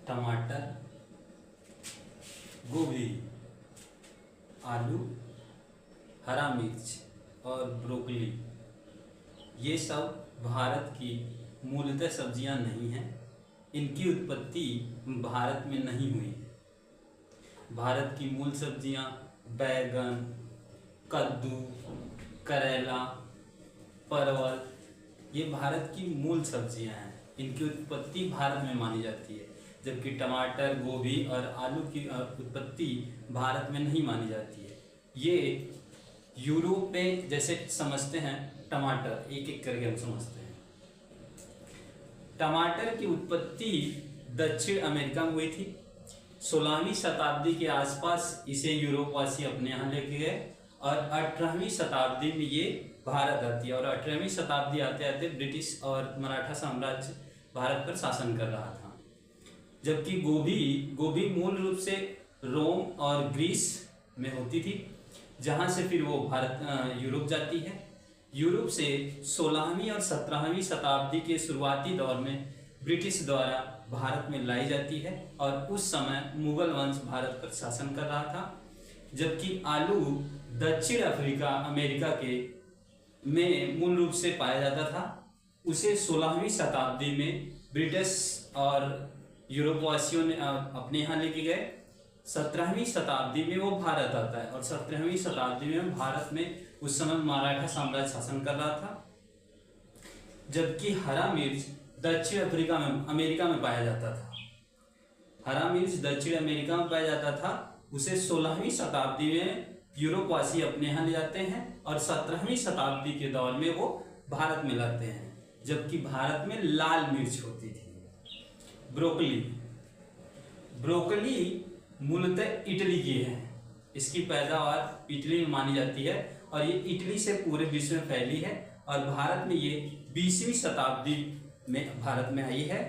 टमाटर, गोभी, आलू, हरा मिर्च और ब्रोकली, ये सब भारत की मूलतः सब्जियां नहीं हैं। इनकी उत्पत्ति भारत में नहीं हुई है। भारत की मूल सब्जियां बैगन, कद्दू, करेला, परवल, ये भारत की मूल सब्जियां हैं। इनकी उत्पत्ति भारत में मानी जाती है, जबकि टमाटर, गोभी और आलू की उत्पत्ति भारत में नहीं मानी जाती है। ये यूरोप में जैसे समझते हैं टमाटर, एक एक करके हम समझते हैं। टमाटर की उत्पत्ति दक्षिण अमेरिका में हुई थी। 16वीं शताब्दी के आसपास इसे यूरोपवासी अपने यहाँ लेके गए और 18वीं शताब्दी में ये भारत आती है। और 18वीं शताब्दी आते आते ब्रिटिश और मराठा साम्राज्य भारत पर शासन कर रहा था। जबकि गोभी मूल रूप से रोम और ग्रीस में होती थी, जहाँ से फिर वो यूरोप जाती है। यूरोप से 16वीं और 17वीं शताब्दी के शुरुआती दौर में ब्रिटिश द्वारा भारत में लाई जाती है और उस समय मुगल वंश भारत पर शासन कर रहा था। जबकि आलू दक्षिण अमेरिका के में मूल रूप से पाया जाता था। उसे 16वीं शताब्दी में ब्रिटिश और यूरोपवासियों ने अपने यहाँ लेके गए। 17वीं शताब्दी में वो भारत आता है और 17वीं शताब्दी में भारत में उस समय मराठा साम्राज्य शासन कर रहा था। जबकि हरा मिर्च दक्षिण अमेरिका में पाया जाता था। हरा मिर्च दक्षिण अमेरिका में पाया जाता था। उसे 16वीं शताब्दी में यूरोपवासी अपने यहाँ ले जाते हैं और 17वीं शताब्दी के दौर में वो भारत में लाते हैं। जबकि भारत में लाल मिर्च होती थी। ब्रोकली मूलतः इटली की है। इसकी पैदावार इटली में मानी जाती है और ये इटली से पूरे विश्व में फैली है और भारत में ये 20वीं शताब्दी में भारत में आई है।